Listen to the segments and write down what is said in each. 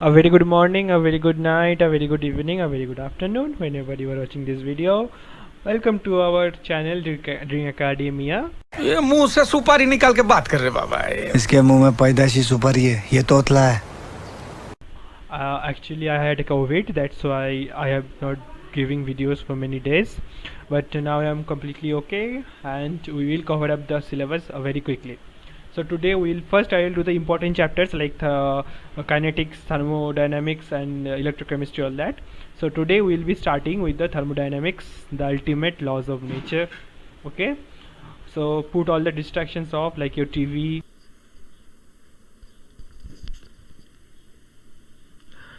A very good morning, a very good night, a very good evening, a very good afternoon, whenever you are watching this video. Welcome to our channel Dream Academia. ये मुंह से सुपारी निकाल के बात कर रहे बाबा इसके मुंह में पैदाशी सुपारी है, ये तोतला है. Actually, I had COVID, that's why I have not giving videos for many days. But now I am completely okay, and we will cover up the syllabus very quickly. So today I will do the important chapters like kinetics, thermodynamics, and electrochemistry, all that. So today we will be starting with the thermodynamics, the ultimate laws of nature. Okay, so put all the distractions off, like your TV.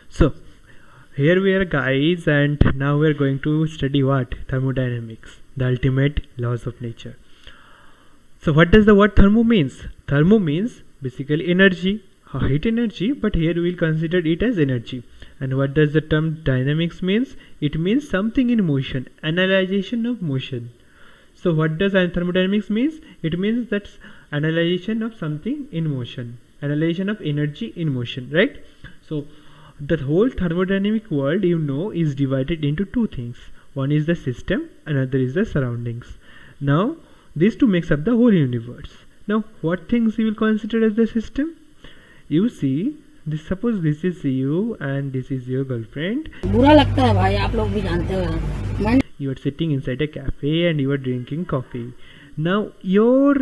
So here we are, guys, and now we are going to study what? Thermodynamics, the ultimate laws of nature. So what does the word thermo means? Thermo means basically energy, heat energy, but here we will consider it as energy. And what does the term dynamics means? It means something in motion, analyzation of motion. So what does thermodynamics means? It means that's analyzation of something in motion, analyzation of energy in motion, right? So the whole thermodynamic world, is divided into two things. One is the system, another is the surroundings. Now these two makes up the whole universe. Now what things you will consider as the system? You see, suppose this is you and this is your girlfriend. बुरा लगता है भाई, आप लोग भी जानते हो. You are sitting inside a cafe and you are drinking coffee. Now your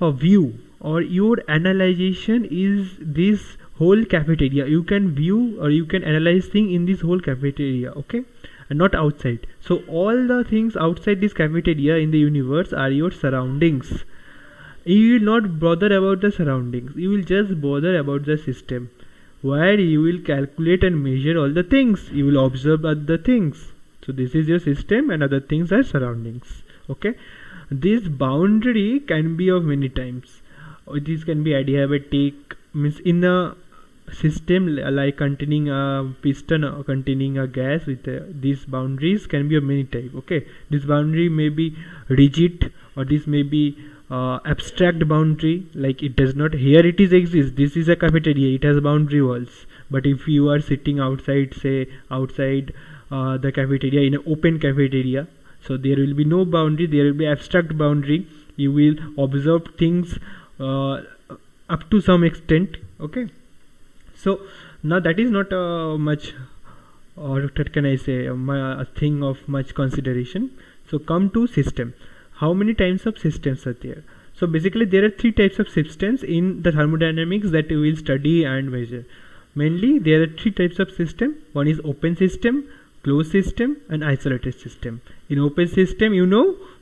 view or your analyzation is this whole cafeteria. You can view or you can analyze things in this whole cafeteria, okay, and not outside. So all the things outside this cafeteria in the universe are your surroundings. You will not bother about the surroundings, you will just bother about the system, where you will calculate and measure all the things, you will observe other things. So this is your system and other things are surroundings, okay. This boundary can be of many times. This can be adiabatic, means in a system like containing a piston or containing a gas with these boundaries can be of many type, okay. This boundary may be rigid, or this may be abstract boundary, like it does not, here it is exist, this is a cafeteria, it has boundary walls, but if you are sitting outside, say outside the cafeteria, in an open cafeteria, so there will be no boundary, there will be abstract boundary. You will observe things up to some extent, okay. So now that is not much, or what can I say, a thing of much consideration. So come to system. How many types of systems are there? So basically there are three types of systems in the thermodynamics that we will study and measure. Mainly there are three types of system. One is open system, closed system, and isolated system. In open system,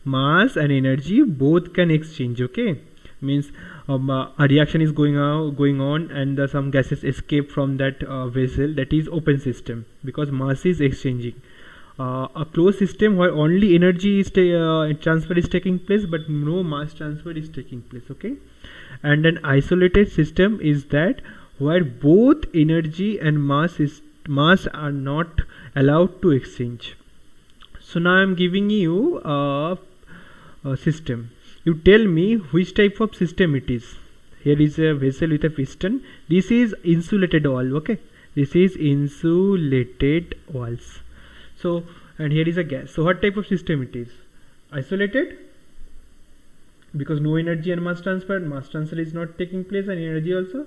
mass and energy both can exchange, okay. Means a reaction is going on and some gases escape from that vessel, that is open system, because mass is exchanging. A closed system where only energy is transfer is taking place, but no mass transfer is taking place, okay. And an isolated system is that where both energy and mass are not allowed to exchange. So now I am giving you a system. You tell me which type of system it is. Here is a vessel with a piston. This is insulated wall, okay. This is insulated walls. So, and here is a gas. So what type of system it is? Isolated, because no energy and mass transfer is not taking place, and energy also.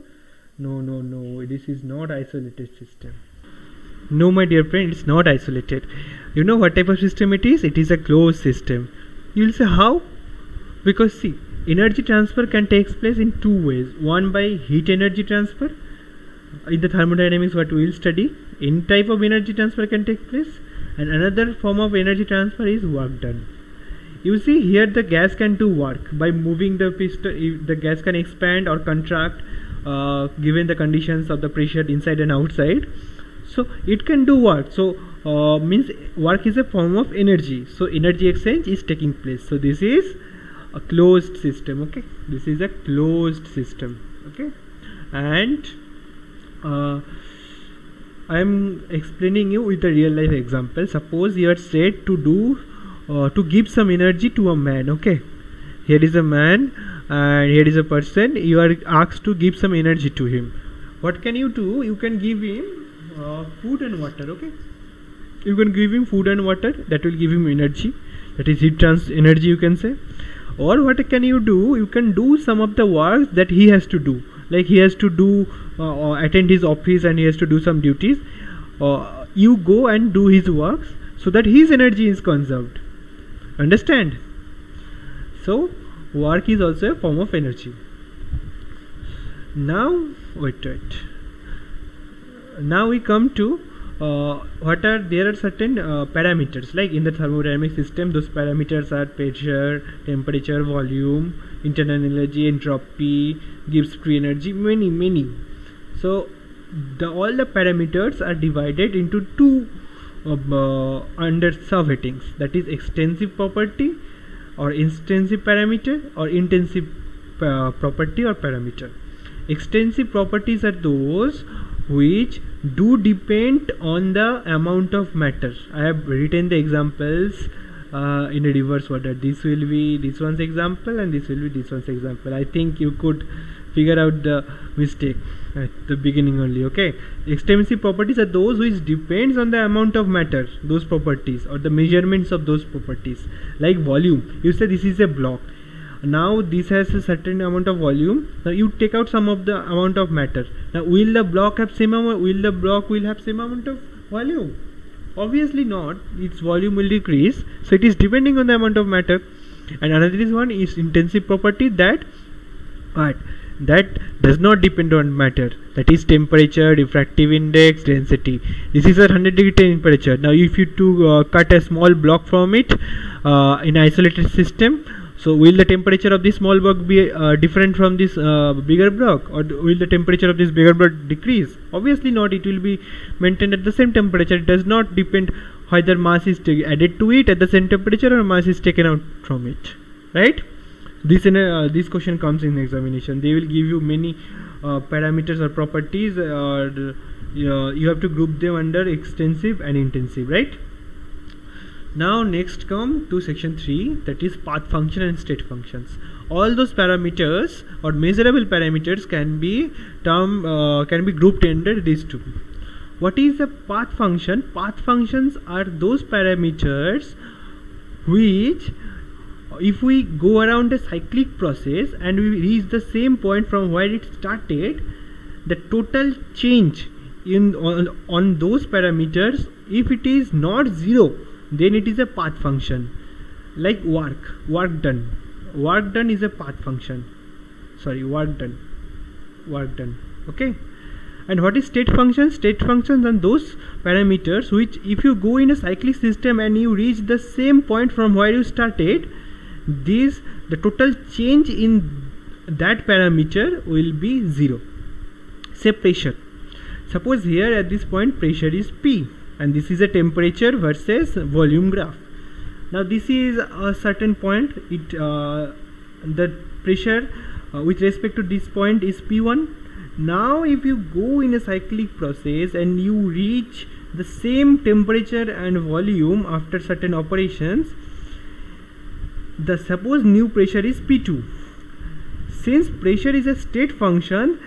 No, this is not isolated system. No, my dear friend, it's not isolated. You know what type of system it is? It is a closed system. You will say how? Because see, energy transfer can take place in two ways. One by heat energy transfer. In the thermodynamics what we will study, in type of energy transfer can take place, and another form of energy transfer is work done. You see here the gas can do work by moving the piston. The gas can expand or contract given the conditions of the pressure inside and outside. So it can do work. So means work is a form of energy. So energy exchange is taking place. So this is a closed system, okay. This is a closed system, okay. And I am explaining you with a real life example. Suppose you are said to do to give some energy to a man, okay. Here is a man and here is a person. You are asked to give some energy to him. What can you do? You can give him food and water. Okay, you can give him food and water, that will give him energy, that is heat energy you can say. Or what can you do, you can do some of the work that he has to do, like he has to do attend his office and he has to do some duties. You go and do his works so that his energy is conserved. Understand? So work is also a form of energy. Now wait. Now we come to there are certain parameters, like in the thermodynamic system. Those parameters are pressure, temperature, volume, internal energy, entropy, Gibbs free energy, many. So all the parameters are divided into two under subheadings, that is extensive property or extensive parameter, or intensive property or parameter. Extensive properties are those which do depend on the amount of matter. I have written the examples in a reverse order. This will be this one's example and this will be this one's example. I think you could figure out the mistake at the beginning only. Okay, extensive properties are those which depends on the amount of matter, those properties, or the measurements of those properties. Like volume, you say this is a block. Now this has a certain amount of volume. Now you take out some of the amount of matter. Now will the block have same amount? Will the block will have same amount of volume? Obviously not. Its volume will decrease. So it is depending on the amount of matter. And another one is intensive property, that does not depend on matter. That is temperature, diffractive index, density. This is a 100-degree temperature. Now if you cut a small block from it in isolated system, so will the temperature of this small block be different from this bigger block, or will the temperature of this bigger block decrease? Obviously not. It will be maintained at the same temperature. It does not depend whether mass is added to it at the same temperature or mass is taken out from it, right? This question comes in examination. They will give you many parameters or properties, you have to group them under extensive and intensive, right? Now next come to section 3, that is path function and state functions. All those parameters or measurable parameters can be grouped under these two. What is a path function? Path functions are those parameters which, if we go around a cyclic process and we reach the same point from where it started, the total change on those parameters, if it is not zero, then it is a path function. Like work done is a path function. Work done. Okay. And what is state functions? State functions are those parameters which, if you go in a cyclic system and you reach the same point from where you started, the total change in that parameter will be zero. Say pressure. Suppose here at this point pressure is P, and this is a temperature versus volume graph. Now this is a certain point. The pressure with respect to this point is P1. Now if you go in a cyclic process and you reach the same temperature and volume after certain operations, suppose new pressure is P2. Since pressure is a state function,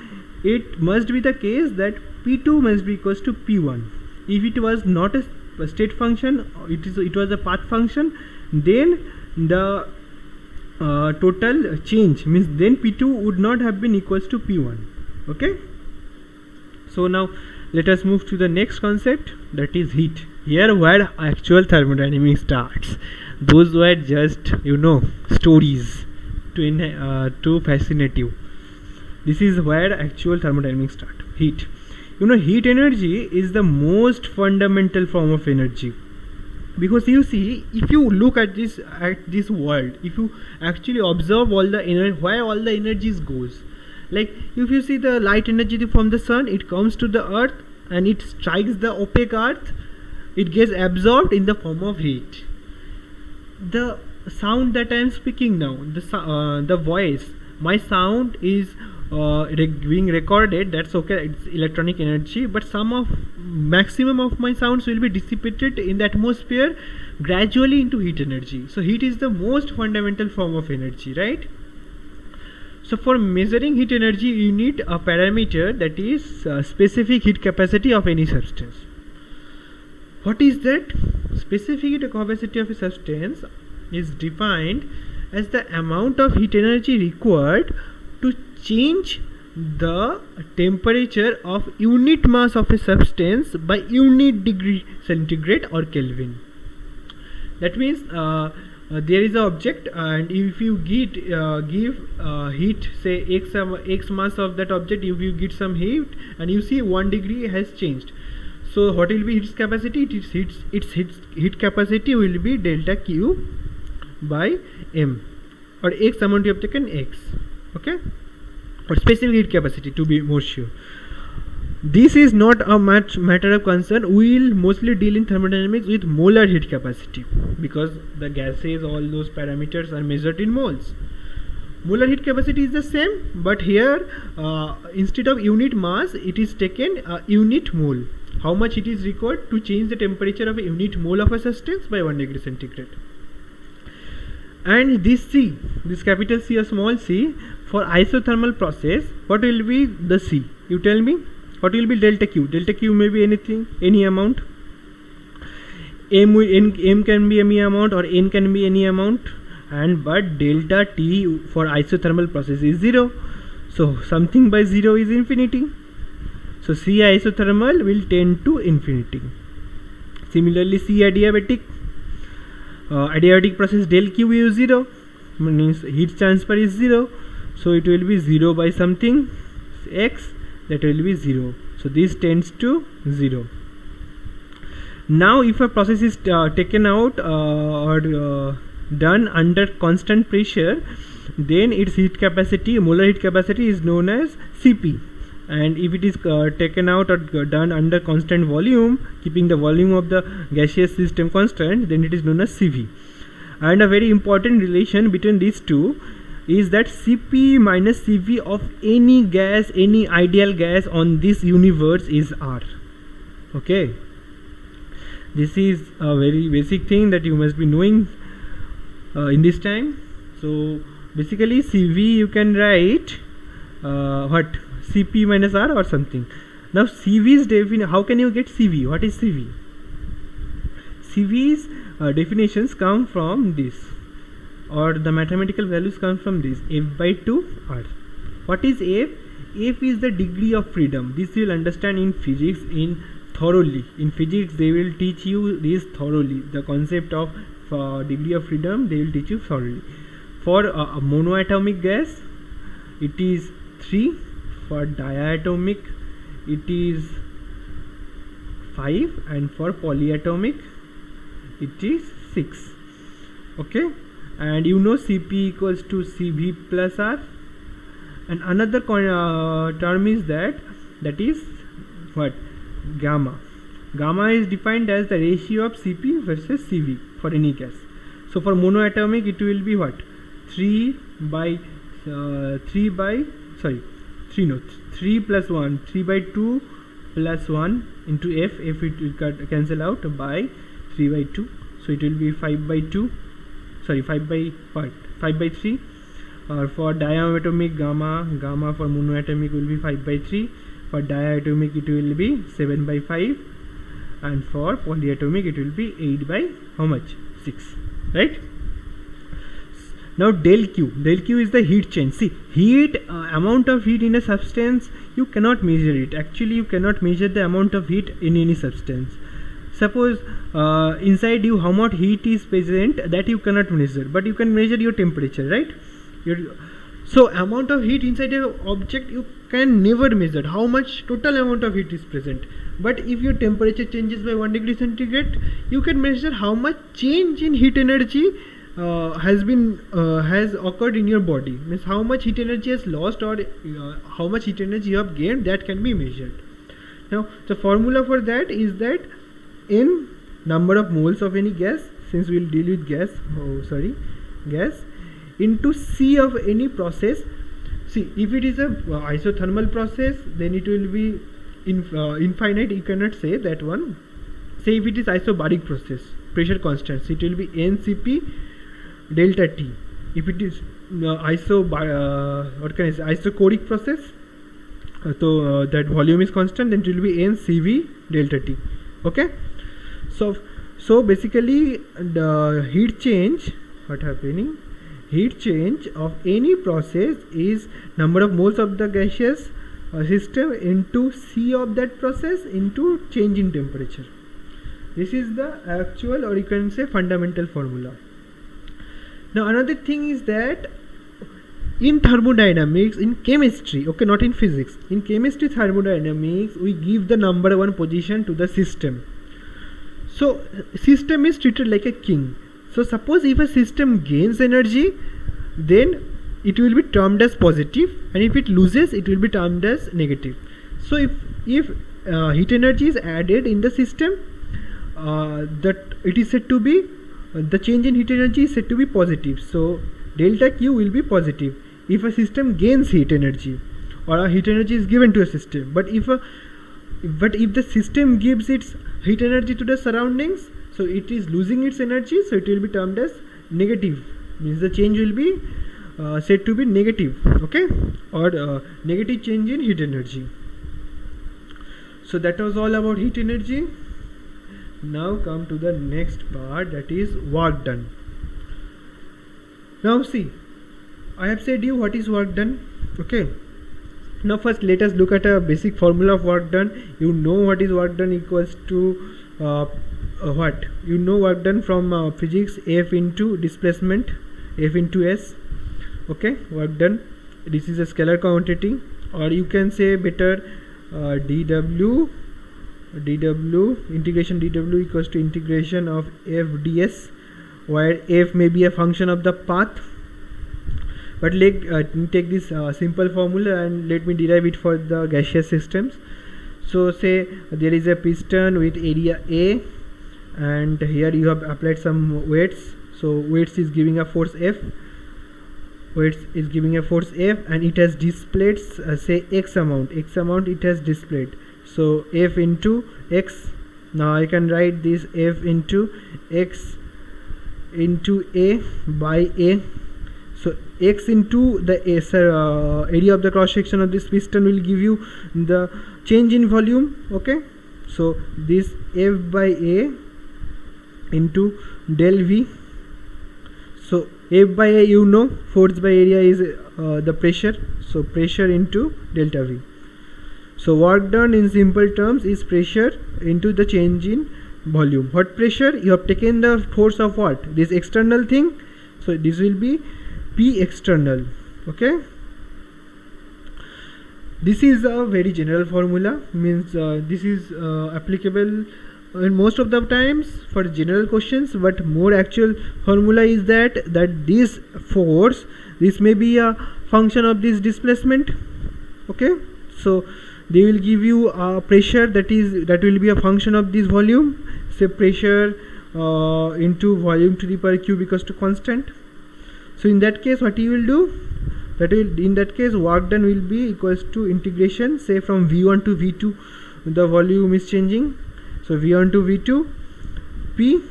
it must be the case that P2 must be equals to P1. If it was not a state function, it was a path function, then the total change means then P2 would not have been equals to P1. Okay. So now let us move to the next concept, that is heat. Here where actual thermodynamics starts. Those were just stories to fascinate you. This is where actual thermodynamics start. Heat. Heat energy is the most fundamental form of energy, because you see, if you look at this world, if you actually observe all the energy, where all the energies goes, like if you see the light energy from the sun, it comes to the earth and it strikes the opaque earth, it gets absorbed in the form of heat. The sound that I am speaking now, the voice, my sound is being recorded, that's okay, it's electronic energy, but maximum of my sounds will be dissipated in the atmosphere gradually into heat energy. So heat is the most fundamental form of energy, right? So for measuring heat energy, you need a parameter, that is specific heat capacity of any substance. What is that? Specific heat capacity of a substance is defined as the amount of heat energy required to change the temperature of unit mass of a substance by unit degree centigrade or Kelvin. That means there is an object, and if you give heat, say x mass of that object, if you get some heat and you see 1 degree has changed, so what will be its capacity? Its heat capacity will be delta Q by m, or x amount you have taken x, okay, or specific heat capacity to be more sure. This is not a much matter of concern. We will mostly deal in thermodynamics with molar heat capacity, because the gases, all those parameters are measured in moles. Molar heat capacity is the same, but here instead of unit mass, it is taken unit mole. How much it is required to change the temperature of a unit mole of a substance by 1 degree centigrade. And this C, this capital C or small c, for isothermal process, what will be the C? You tell me. What will be delta Q? Delta Q may be anything, any amount. M can be any amount, or N can be any amount, and but delta T for isothermal process is 0. So something by 0 is infinity. So C isothermal will tend to infinity. Similarly, C adiabatic. Adiabatic process del Q is 0, means heat transfer is 0. So it will be 0 by something x, that will be 0. So this tends to 0. Now if a process is taken out or done under constant pressure, then its heat capacity, molar heat capacity, is known as Cp. And if it is taken out or done under constant volume, keeping the volume of the gaseous system constant, then it is known as Cv. And a very important relation between these two is that Cp minus Cv of any gas, any ideal gas on this universe is R. Okay, this is a very basic thing that you must be knowing in this time. So basically Cv you can write what, Cp minus R or something. Now Cv's definition, how can you get Cv? What is Cv? Cv's definitions come from this, or the mathematical values come from this, f by 2 R. What is f? F is the degree of freedom. This you will understand in physics thoroughly. In physics they will teach you this thoroughly. The concept of degree of freedom they will teach you thoroughly. For a monoatomic gas it is 3, for diatomic it is 5, and for polyatomic it is 6. Okay, and you know Cp equals to Cv plus R. And another term is that is what, gamma. Gamma is defined as the ratio of Cp versus Cv for any gas. So for monoatomic it will be what, 3 plus 1, 3 by 2 plus 1 into f it will cancel out by 3 by 2. So it will be 5 by 2, sorry 5 by what, 5 by 3. For diatomic gamma for monoatomic will be 5 by 3. For diatomic it will be 7 by 5, and for polyatomic it will be 8 by how much, 6, right? Now del Q is the heat change. See, heat, amount of heat in a substance, you cannot measure it. Actually you cannot measure the amount of heat in any substance. Suppose inside you how much heat is present, that you cannot measure, but you can measure your temperature, right? So amount of heat inside an object you can never measure, how much total amount of heat is present. But if your temperature changes by 1 degree centigrade, you can measure how much change in heat energy has occurred in your body. Means how much heat energy has lost, or how much heat energy you have gained, that can be measured. Now the formula for that is that in number of moles of any gas, since we will deal with gas, into C of any process. See, if it is a isothermal process, then it will be infinite, you cannot say that one. Say if it is isobaric process, pressure constants, it will be NCP delta T. If it is what can I say, isochoric process. So that volume is constant, then it will be n Cv delta T. Okay, so basically the heat change, what happening, heat change of any process is number of moles of the gaseous system into C of that process into change in temperature. This is the actual, or you can say, fundamental formula. Now another thing is that in thermodynamics, in chemistry, okay, not in physics, in chemistry thermodynamics, we give the number one position to the system. So system is treated like a king. So suppose if a system gains energy, then it will be termed as positive, and if it loses, it will be termed as negative. So if heat energy is added in the system, that it is said to be the change in heat energy is said to be positive. So delta Q will be positive if a system gains heat energy, or a heat energy is given to a system. But if the system gives its heat energy to the surroundings, so it is losing its energy, so it will be termed as negative, means the change will be said to be negative, okay, or negative change in heat energy. So that was all about heat energy. Now come to the next part, that is work done. Now see, I have said you what is work done, okay. Now first let us look at a basic formula of work done. You know what is work done equals to what? You know work done from physics, F into displacement, F into S, okay. Work done, this is a scalar quantity, or you can say better dw integration dw equals to integration of f ds, where f may be a function of the path. But let me take this simple formula and let me derive it for the gaseous systems. So say there is a piston with area A, and here you have applied some weights. So weights is giving a force F, and it has displayed say x amount it has displayed. So F into x. Now I can write this F into x into A by A. So x into the area of the cross section of this piston will give you the change in volume, okay. So this F by A into del V. So F by A, you know, force by area is the pressure, so pressure into delta V. So work done in simple terms is pressure into the change in volume. What pressure? You have taken the force of what? This external thing, so this will be P external, okay. This is a very general formula, means this is applicable in most of the times for general questions, but more actual formula is that this force, this may be a function of this displacement, okay. So they will give you a pressure that will be a function of this volume, say pressure into volume to the power cube equals to constant. So in that case what you will do, in that case work done will be equals to integration, say from V1 to V2 the volume is changing, so V1 to V2 P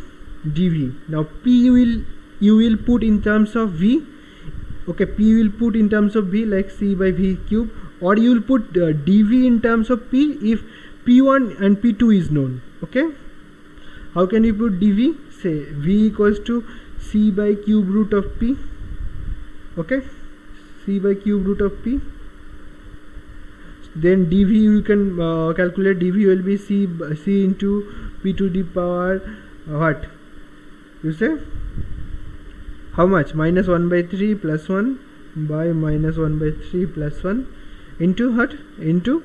dV. Now P you will put in terms of V, okay. P will put in terms of V, like C by V cube, or you will put dV in terms of P if P1 and P2 is known, okay. How can you put dV? Say V equals to C by cube root of P, okay, C by cube root of P. Then dV you can calculate, dV will be C into P to the power what? You say how much? Minus 1 by 3 plus 1 by minus 1 by 3 plus 1 into what? Into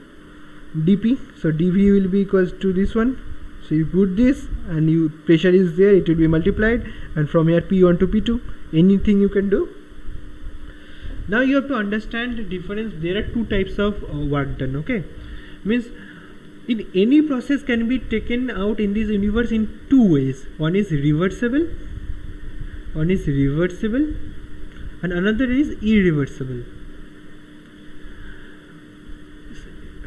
dP. So dV will be equals to this one. So you put this and pressure is there, it will be multiplied, and from here P1 to P2, anything you can do. Now you have to understand the difference. There are two types of work done, okay. Means in any process can be taken out in this universe in two ways. One is reversible and another is irreversible.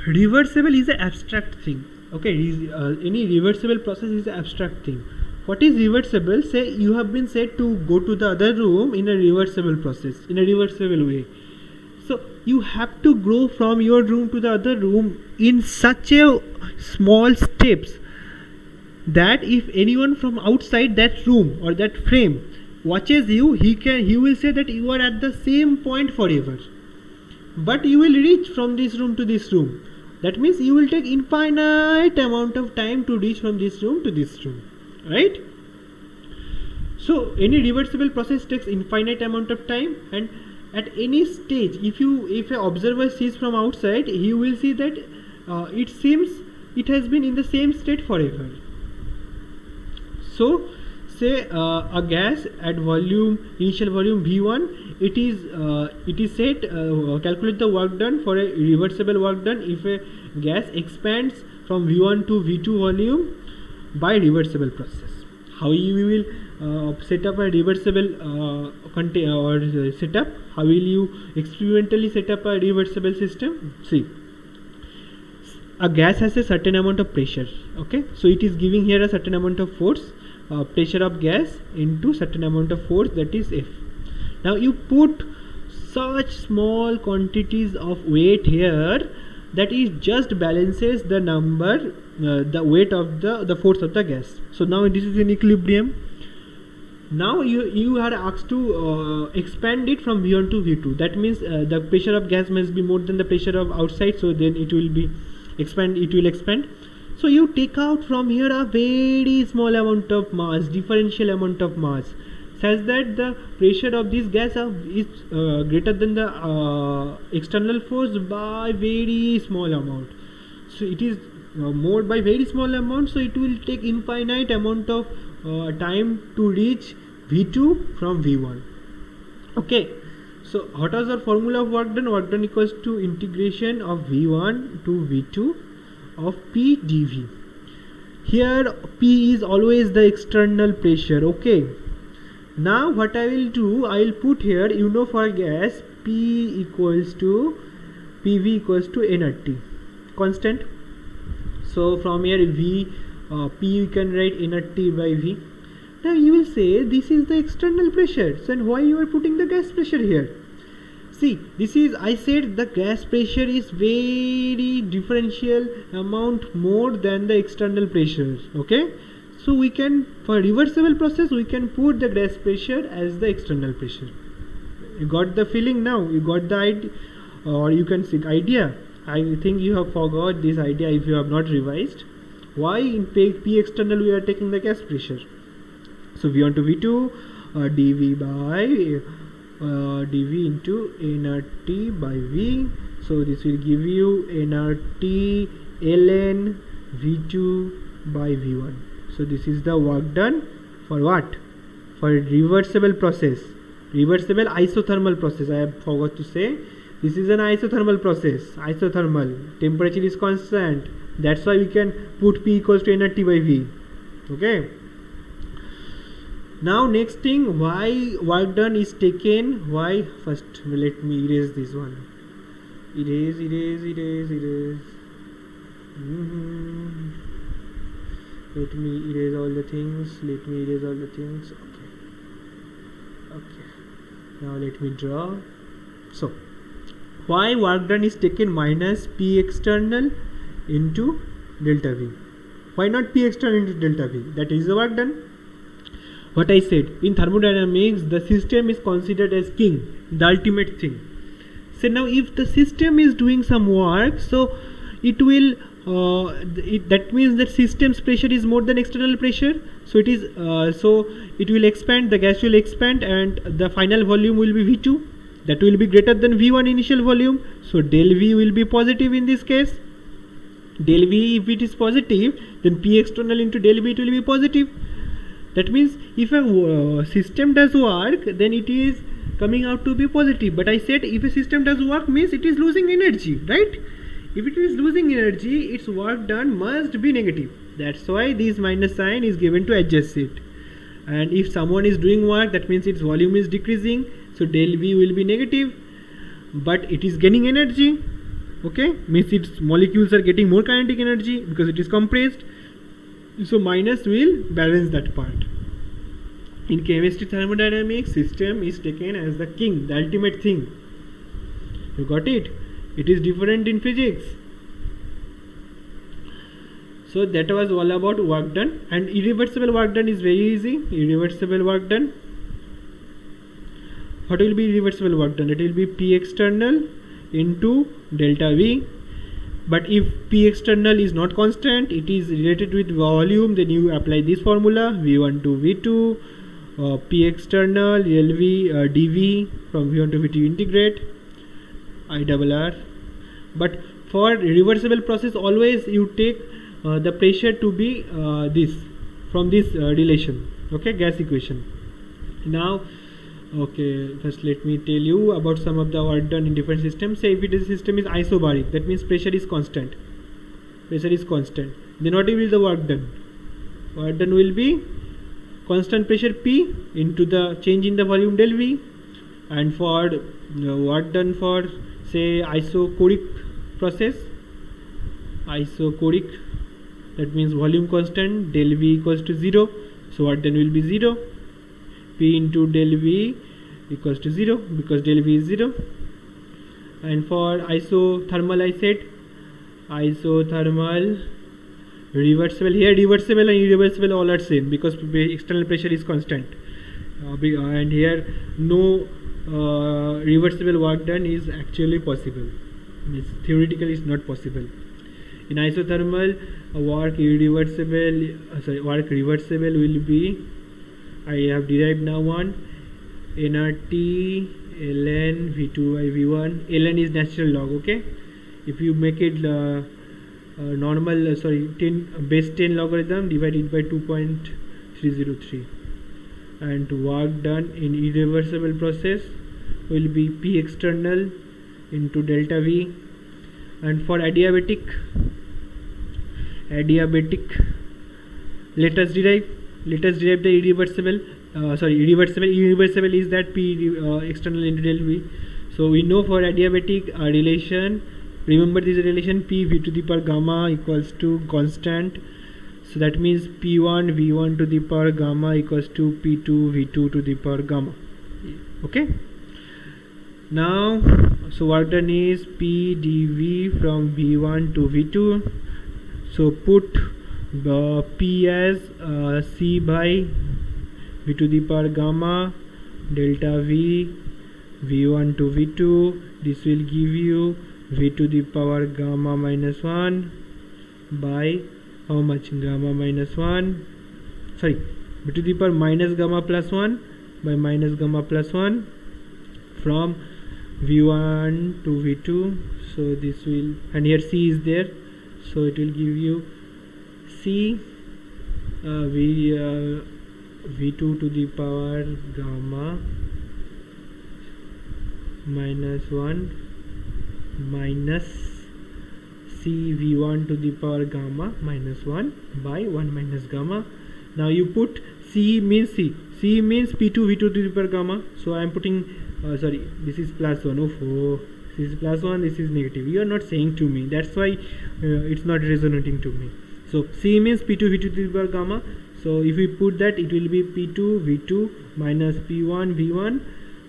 Reversible is an abstract thing, okay. Any reversible process is an abstract thing. What is reversible? Say you have been said to go to the other room in a reversible process, in a reversible way. So you have to go from your room to the other room in such a small steps that if anyone from outside that room or that frame watches you, he will say that you are at the same point forever. But you will reach from this room to this room. That means you will take infinite amount of time to reach from this room to this room, right? So any reversible process takes infinite amount of time, and at any stage, if an observer sees from outside, he will see that it seems it has been in the same state forever. So say a gas at initial volume V1, it is said calculate the work done for a reversible work done if a gas expands from V1 to V2 volume by reversible process. How you will set up a reversible setup? How will you experimentally set up a reversible system? See, a gas has a certain amount of pressure, okay, so it is giving here a certain amount of force, pressure of gas into certain amount of force, that is F. Now you put such small quantities of weight here that it just balances the number, the weight of the force of the gas. So now this is in equilibrium. Now you are asked to expand it from V1 to V2. That means the pressure of gas must be more than the pressure of outside, so then it will expand. So you take out from here a very small amount of mass, differential amount of mass, such that the pressure of this gas is greater than the external force by very small amount. So it is more by very small amount, so it will take infinite amount of time to reach V2 from V1. Okay, so what was our formula of work done? Work done equals to integration of V1 to V2 of P dV. Here P is always the external pressure. Okay, now what I will do, I will put here, you know, for gas P equals to PV equals to nRT, constant. So from here V P you can write nRT by V. Now you will say this is the external pressure, so why you are putting the gas pressure here? See, this is, I said the gas pressure is very differential amount more than the external pressure. Okay, so we can, for reversible process, we can put the gas pressure as the external pressure. You got the feeling now? You got the idea, or you can see idea. I think you have forgot this idea if you have not revised. Why in P external we are taking the gas pressure? So V1 to V2 dV by dV into nRT by V. So this will give you nRT ln V2 by V1. So this is the work done for what? For reversible process, reversible isothermal process. I have forgot to say, this is an isothermal process. Isothermal, temperature is constant. That's why we can put P equals to nRT by V. Okay. Now next thing, why work done is taken, why, first let me erase this one. Erase. Let me erase all the things. Okay. Now let me draw. So why work done is taken minus P external into delta V. Why not P external into delta V? That is the work done. What I said, in thermodynamics, the system is considered as king, the ultimate thing. So now if the system is doing some work, so it will, that means that system's pressure is more than external pressure. So it is, so it will expand, the gas will expand, and the final volume will be V2. That will be greater than V1 initial volume. So del V will be positive in this case. Del V, if it is positive, then P external into del V, it will be positive. That means if a system does work, then it is coming out to be positive. But I said if a system does work means it is losing energy, right? If it is losing energy, its work done must be negative. That's why this minus sign is given to adjust it. And if someone is doing work, that means its volume is decreasing. So del V will be negative, but it is gaining energy. Okay, means its molecules are getting more kinetic energy because it is compressed. So minus will balance that part. In chemistry thermodynamics, system is taken as the king, the ultimate thing. You got it? It is different in physics. So that was all about work done. And irreversible work done is very easy. Irreversible work done. What will be irreversible work done? It will be P external into delta V. But if P external is not constant, it is related with volume, then you apply this formula V1 to V2, P external LV dV from V1 to V2 integrate IRR. But for reversible process, always you take the pressure to be this from this relation, okay, gas equation. Now, okay, first let me tell you about some of the work done in different systems. Say if it is a system is isobaric, that means pressure is constant. Pressure is constant. Then what will be the work done? Work done will be constant pressure P into the change in the volume del V. And for work done for say isochoric process, isochoric, that means volume constant del V equals to 0. So work done will be 0. P into del V equals to 0 because del V is 0. And for isothermal, I said isothermal reversible, here reversible and irreversible all are same because external pressure is constant, and here no reversible work done is actually possible. It's theoretically is not possible. In isothermal, work reversible will be, I have derived now one nRT ln V2 by V1. ln is natural log, okay. If you make it normal, 10 base 10 logarithm divided by 2.303, and work done in irreversible process will be P external into delta V. And for adiabatic, let us derive the irreversible. Irreversible is that P external into del V. So we know for adiabatic relation, remember this relation, P V to the power gamma equals to constant. So that means P1 V1 to the power gamma equals to P2 V2 to the power gamma. Okay. Now, so work done is P dV from V1 to V2. So put P as C by V to the power gamma delta V V1 to V2. This will give you V to the power gamma minus 1 by how much? Gamma minus 1, sorry, V to the power minus gamma plus 1 by minus gamma plus 1 from V1 to V2. So this will, and here C is there, so it will give you C V2 to the power gamma minus 1 minus C V1 to the power gamma minus 1 by 1 minus gamma. Now you put C means C means P2 V2 to the power gamma. So I am putting this is plus 1. This is plus 1, this is negative. You are not saying to me, that's why it's not resonating to me. So C means P2 V2 to the power gamma. So if we put that, it will be P2 V2 minus P1 V1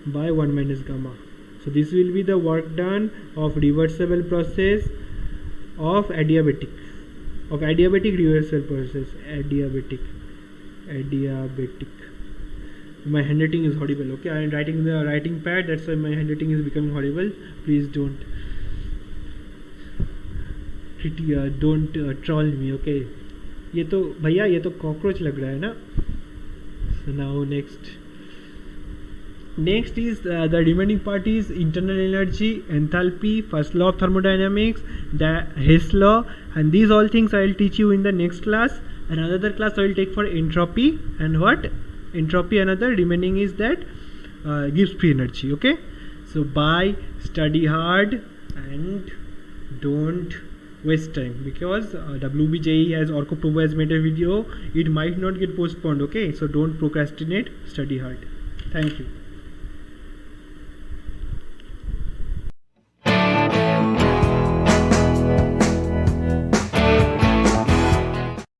by 1 minus gamma. So this will be the work done of reversible process of adiabatic reversible process. Adiabatic. My handwriting is horrible, okay. I am writing the writing pad, that's why my handwriting is becoming horrible. Please don't troll me, okay. ये तो भैया ये तो cockroach लग रहा है ना. So now next is the remaining part is internal energy, enthalpy, first law of thermodynamics, the Hess law, and these all things I will teach you in the next class. And another class I will take for entropy, and what entropy another remaining is that gives free energy, okay. So bye, study hard and don't waste time, because WBJE has Orko Probo has made a video, it might not get postponed, okay. So don't procrastinate, study hard. Thank you.